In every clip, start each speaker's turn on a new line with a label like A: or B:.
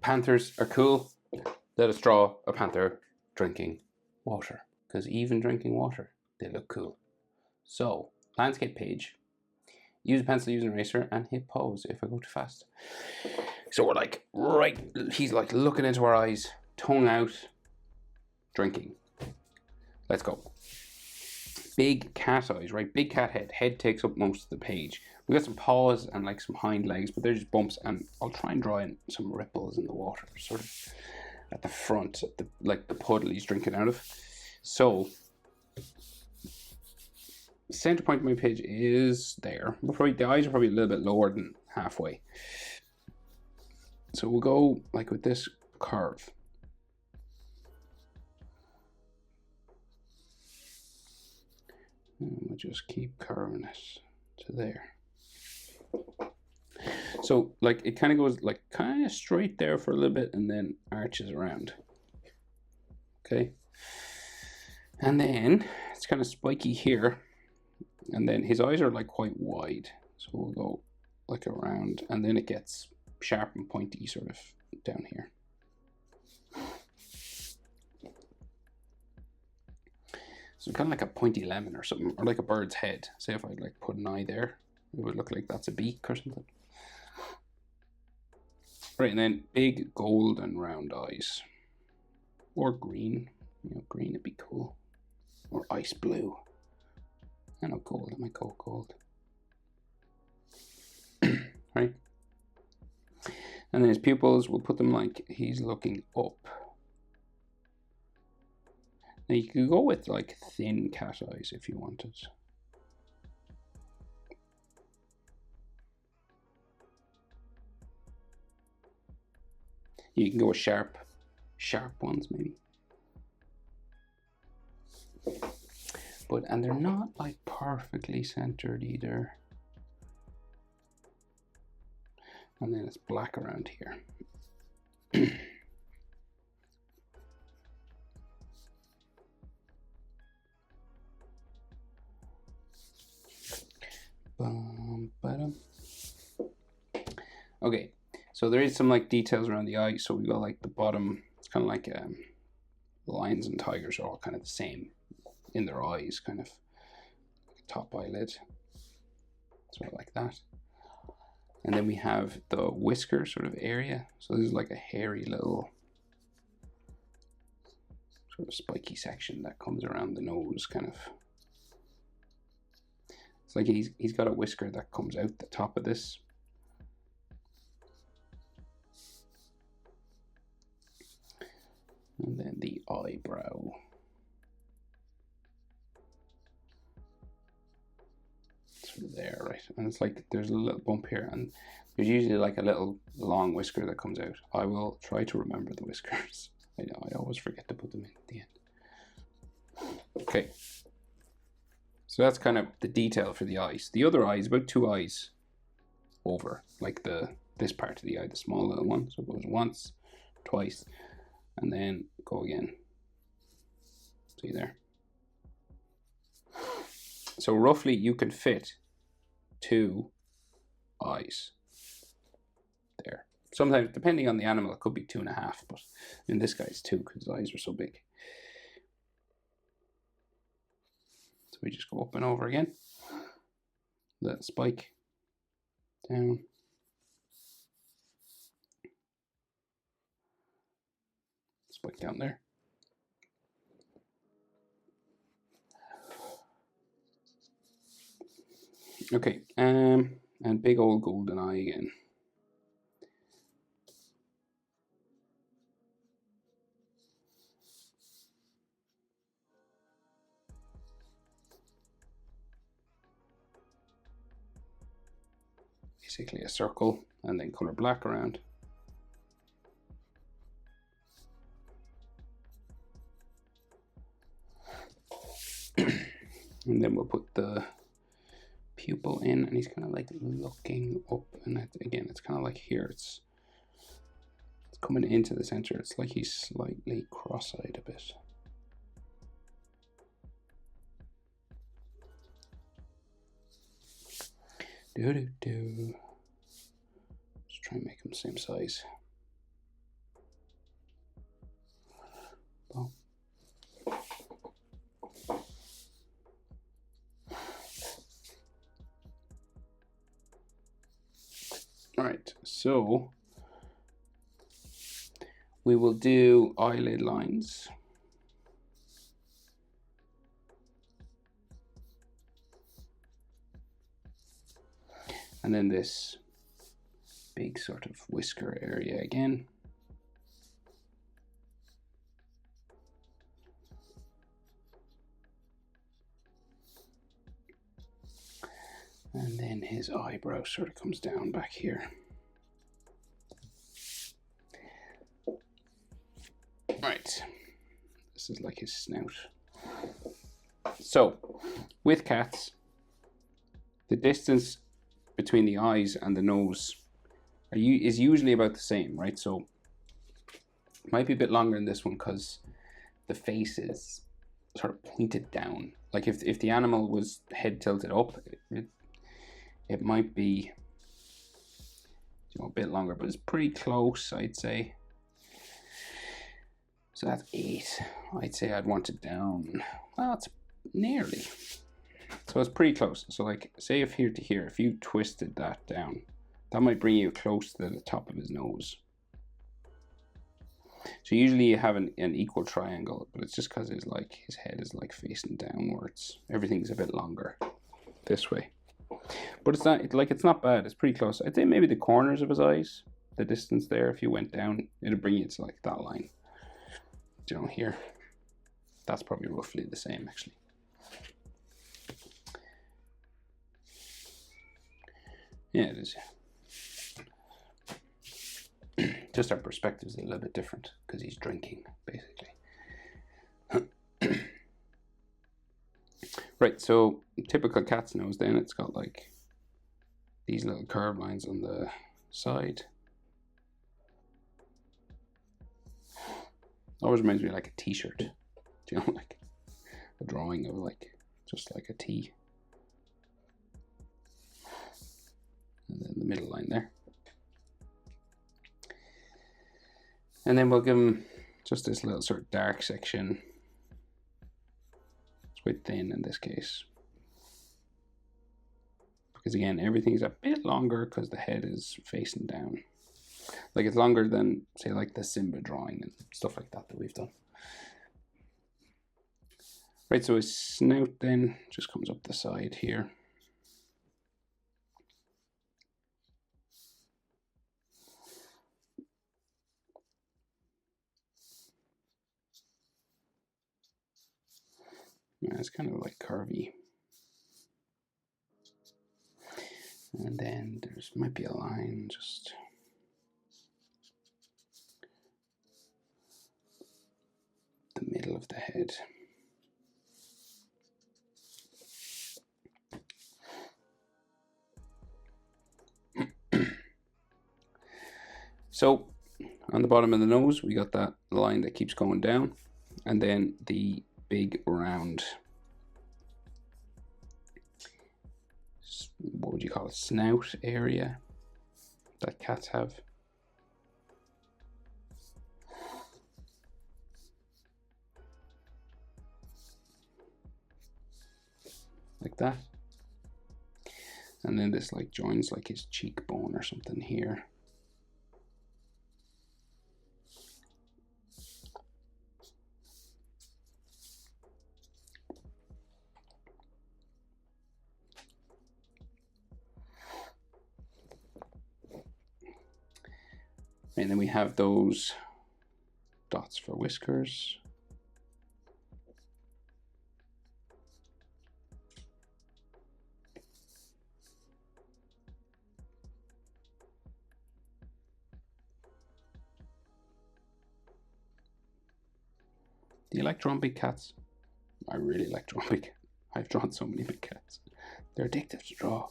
A: Panthers are cool. Let us draw a panther drinking water, because even drinking water, they look cool. So, landscape page. Use a pencil, use an eraser, and hit pause if I go too fast. So we're like, right, he's like looking into our eyes, tongue out, drinking. Let's go. Big cat eyes, right? Big cat head. Head takes up most of the page. We got some paws and like some hind legs, but they're just bumps, and I'll try and draw in some ripples in the water, sort of at the front, at the, like the puddle he's drinking out of. So, center point of my page is there. Probably, the eyes are probably a little bit lower than halfway. So we'll go like with this curve. And we'll just keep curving it to there. So like it kind of goes like kind of straight there for a little bit and then arches around. Okay. And then it's kind of spiky here. And then his eyes are like quite wide. So we'll go like around, and then it gets sharp and pointy sort of down here. So kind of like a pointy lemon or something, or like a bird's head. Say if I like put an eye there, it would look like that's a beak or something. Right, and then big gold and round eyes. Or green. You know, green would be cool. Or ice blue. I know gold, I might go gold. Right? And then his pupils, we'll put them like he's looking up. Now you could go with like thin cat eyes if you wanted. You can go with sharp ones maybe. But, and they're not like perfectly centered either. And then it's black around here. Okay, so there is some like details around the eye. So we got like the bottom, it's kind of like lions and tigers are all kind of the same in their eyes, kind of like a top eyelid, sort of like that. And then we have the whisker sort of area. So this is like a hairy little sort of spiky section that comes around the nose, kind of. It's like he's got a whisker that comes out the top of this. And then the eyebrow. Sort of there, right? And it's like there's a little bump here, and there's usually like a little long whisker that comes out. I will try to remember the whiskers. I know, I always forget to put them in at the end. Okay. So that's kind of the detail for the eyes. The other eye is about 2 eyes over, like this part of the eye, the small little one. So it goes once, twice, and then go again. See there? So roughly you can fit 2 eyes there. Sometimes, depending on the animal, it could be 2.5, but in this guy's 2 because his eyes are so big. So we just go up and over again. That spike down. Spike down there. Okay, and big old golden eye again. Basically a circle, and then color black around. And then we'll put the pupil in, and he's kind of like looking up, and again it's kind of like here, it's coming into the center. It's like he's slightly cross-eyed a bit. Just try and make them same size. All right, so we will do eyelid lines. And then this big sort of whisker area again. And then his eyebrow sort of comes down back here. Right, this is like his snout. So, with cats, the distance between the eyes and the nose is usually about the same, right? So, it might be a bit longer in this one because the face is sort of pointed down. Like if the animal was head tilted up, it might be, you know, a bit longer, but it's pretty close, I'd say. So that's 8. I'd say I'd want it down. Well, it's nearly. So it's pretty close. So like, say if here to here, if you twisted that down, that might bring you close to the top of his nose. So usually you have an equal triangle, but it's just because his head is like facing downwards. Everything's a bit longer this way. But it's not bad. It's pretty close. I'd say maybe the corners of his eyes, the distance there, if you went down, it'd bring you to like that line. You know, here. That's probably roughly the same, actually. Yeah, it is. Just our perspective's a little bit different because he's drinking, basically. Right, so typical cat's nose then, it's got like these little curved lines on the side. Always reminds me of like a t-shirt. Do you know, like a drawing of like, just like a T. And then the middle line there. And then we'll give him just this little sort of dark section. It's quite thin in this case. Because again, everything's a bit longer because the head is facing down. Like it's longer than, say, like the Simba drawing and stuff like that we've done. Right, so his snout then just comes up the side here. Yeah, it's kind of like curvy. And then there's might be a line just the middle of the head. So on the bottom of the nose, we got that line that keeps going down, and then the big round, what would you call it, snout area that cats have. Like that. And then this like joins like his cheekbone or something here. And then we have those dots for whiskers. Do you like drawing big cats? I really like drawing big cats. I've drawn so many big cats. They're addictive to draw.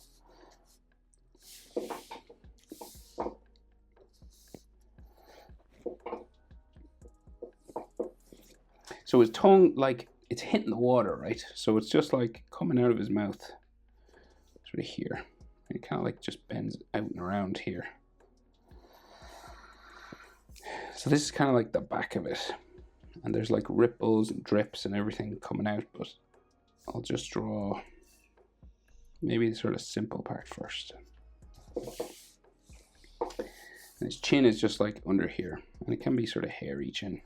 A: So his tongue, like, it's hitting the water, right? So it's just like coming out of his mouth. It's right here. And it kind of like just bends out and around here. So this is kind of like the back of it. And there's like ripples and drips and everything coming out, but I'll just draw maybe the sort of simple part first. And his chin is just like under here, and it can be sort of hairy chin.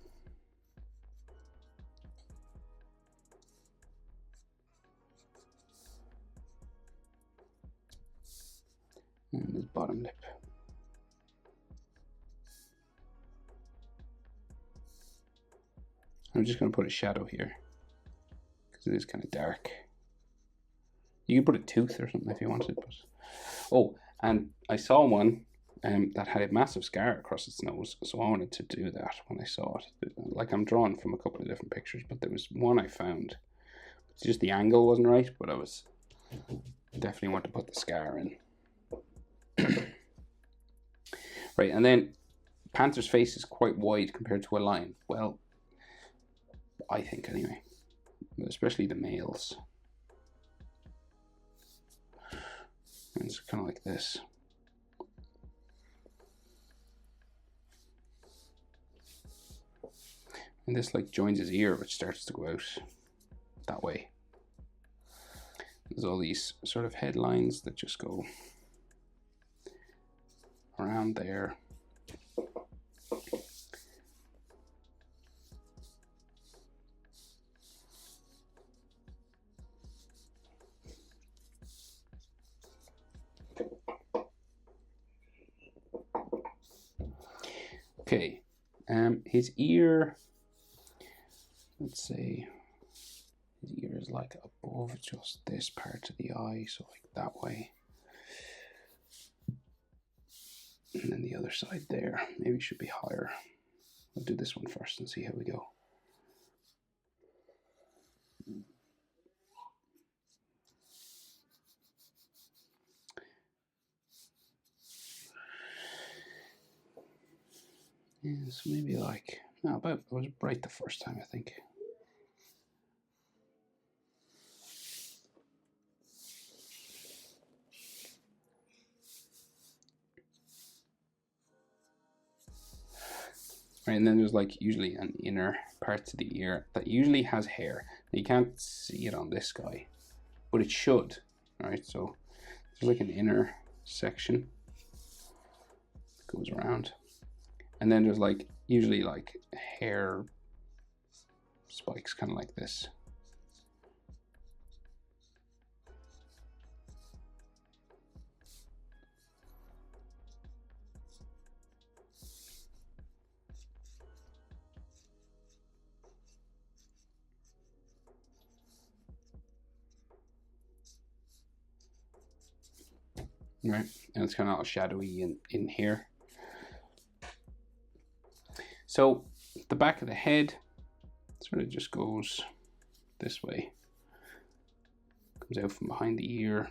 A: And his bottom lip. I'm just going to put a shadow here because it is kind of dark. You could put a tooth or something if you wanted, but oh, and I saw one that had a massive scar across its nose, so I wanted to do that when I saw it. Like, I'm drawn from a couple of different pictures, but there was one I found. It's just the angle wasn't right, but I was definitely want to put the scar in. Right, and then Panther's face is quite wide compared to a lion. Well, I think anyway, especially the males. And it's kind of like this. And this like joins his ear, which starts to go out that way. There's all these sort of headlines that just go around there. Okay, his ear, let's say his ear is like above just this part of the eye, so like that way. And then the other side there, maybe it should be higher. I'll do this one first and see how we go. Yeah, so maybe like, no, but it was bright the first time, I think. Right, and then there's like usually an inner part to the ear that usually has hair. Now, you can't see it on this guy, but it should. Alright, so there's like an inner section that goes around. And then there's like usually like hair spikes kind of like this. Right, and it's kind of all shadowy in here. So the back of the head sort of just goes this way, comes out from behind the ear.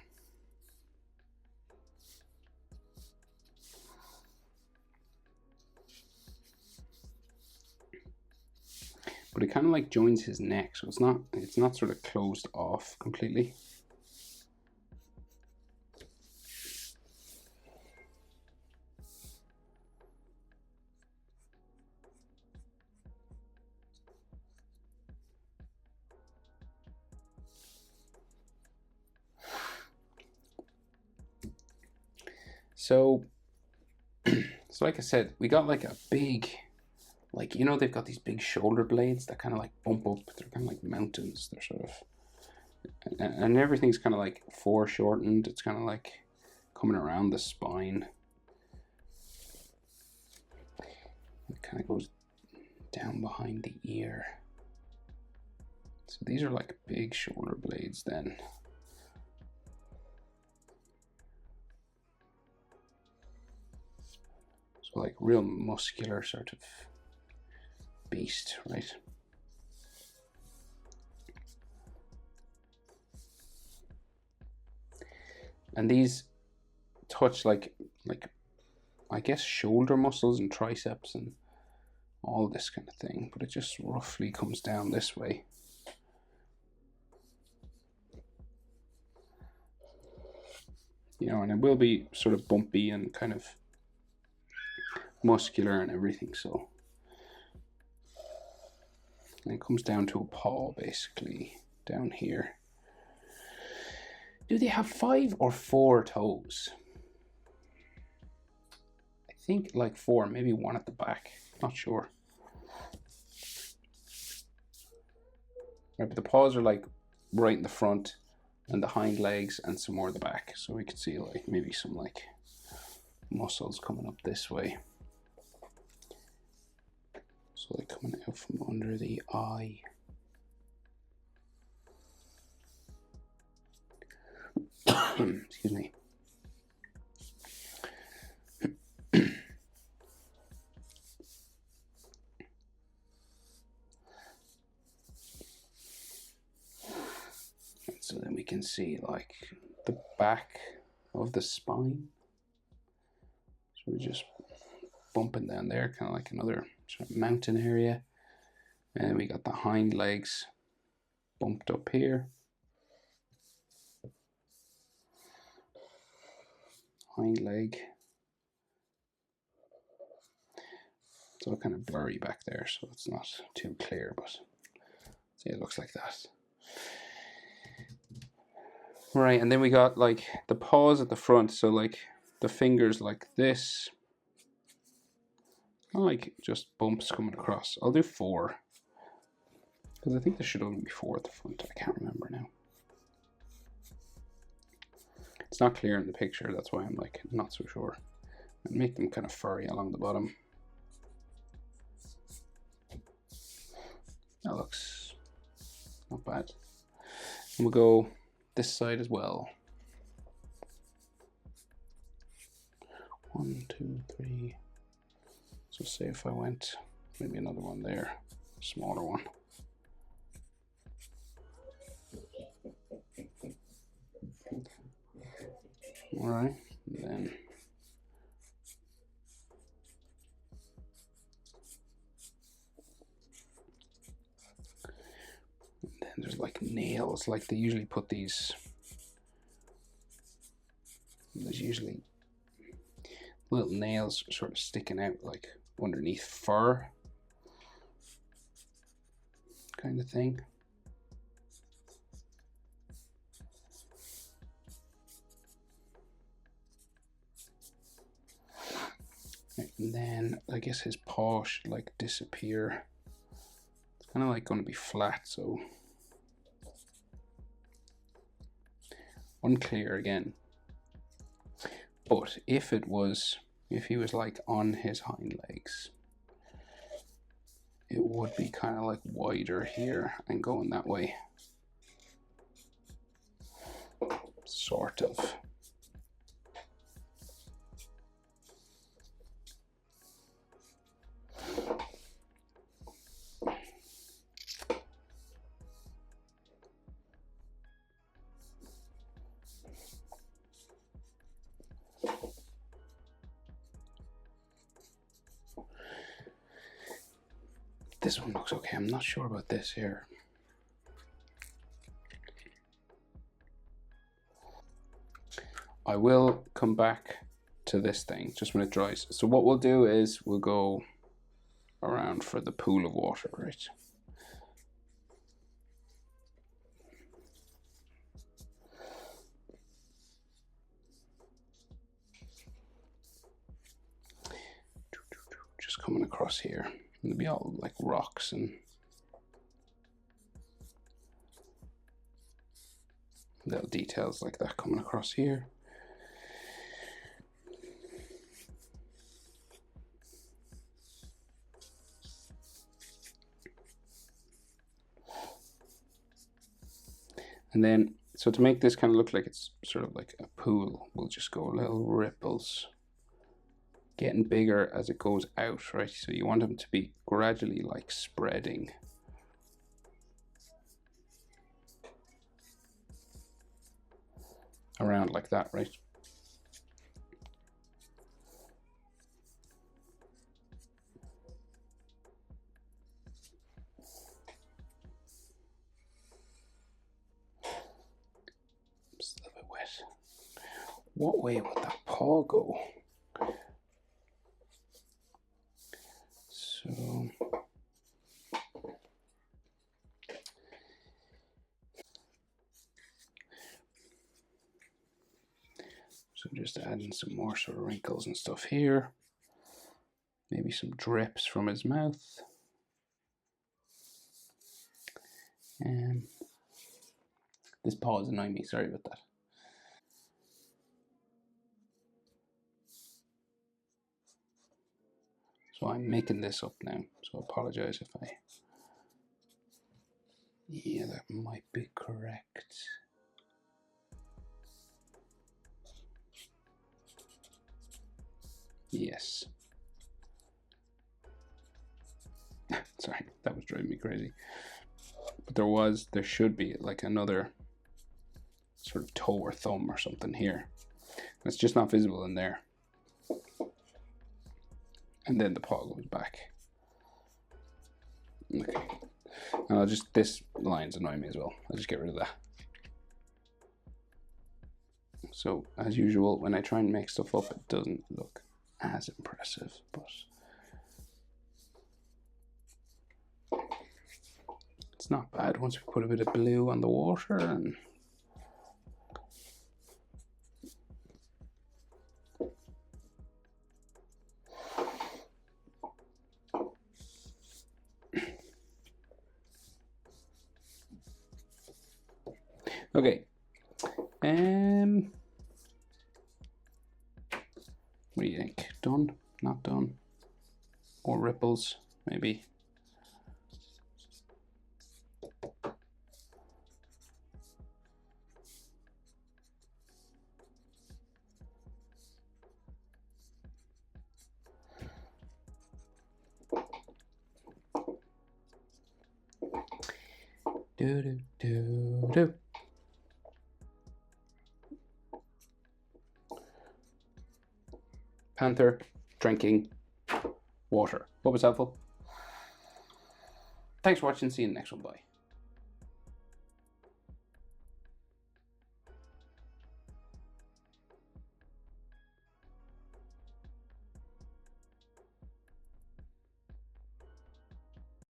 A: But it kind of like joins his neck, so it's not sort of closed off completely. So like I said, we got like a big, like, you know, they've got these big shoulder blades that kind of like bump up. They're kind of like mountains. They're sort of, and everything's kind of like foreshortened. It's kind of like coming around the spine. It kind of goes down behind the ear. So these are like big shoulder blades then. So like real muscular sort of beast, right? And these touch like I guess shoulder muscles and triceps and all this kind of thing, but it just roughly comes down this way. You know, and it will be sort of bumpy and kind of muscular and everything, so. And it comes down to a paw, basically, down here. Do they have 5 or 4 toes? I think like 4, maybe 1 at the back. Not sure. Right, but the paws are like right in the front, and the hind legs and some more at the back. So we could see like maybe some like muscles coming up this way. So like coming out from under the eye. Excuse me. So then we can see like the back of the spine. So we're just bumping down there, kind of like another sort of mountain area. And we got the hind legs bumped up here. Hind leg. It's all kind of blurry back there, so it's not too clear, but see, it looks like that. Right, and then we got like the paws at the front, so like the fingers like this. I like just bumps coming across. I'll do 4. Because I think there should only be 4 at the front. I can't remember now. It's not clear in the picture, that's why I'm like not so sure. And make them kind of furry along the bottom. That looks not bad. And we'll go this side as well. 1, 2, 3. So say if I went maybe another one there, smaller one. All right, and then there's like nails, like they usually put these. There's usually little nails sort of sticking out like underneath fur kind of thing. And then I guess his paw should like disappear. It's kind of like going to be flat, so unclear again. But if he was like on his hind legs, it would be kind of like wider here and going that way. Sort of. This one looks okay. I'm not sure about this here. I will come back to this thing just when it dries. So what we'll do is we'll go around for the pool of water, right? Just coming across here. It'll be all like rocks and little details like that coming across here. And then, so to make this kind of look like it's sort of like a pool, we'll just go little ripples, getting bigger as it goes out, right? So you want them to be gradually like spreading. Around like that, right? It's a little bit wet. What way would that paw go? So just adding some more sort of wrinkles and stuff here. Maybe some drips from his mouth. This paw is annoying me, sorry about that. So I'm making this up now, so I apologize if I... Yeah, that might be correct. Yes. Sorry, that was driving me crazy. But there should be like another sort of toe or thumb or something here. It's just not visible in there. And then the paw goes back. Okay. And I'll just, this line's annoying me as well. I'll just get rid of that. So, as usual, when I try and make stuff up, it doesn't look as impressive, but it's not bad once we put a bit of blue on the water and okay. What do you think? Done? Not done? Or ripples, maybe? Do do do do. Panther drinking water. Hope it's helpful. Thanks for watching. See you in the next one. Bye.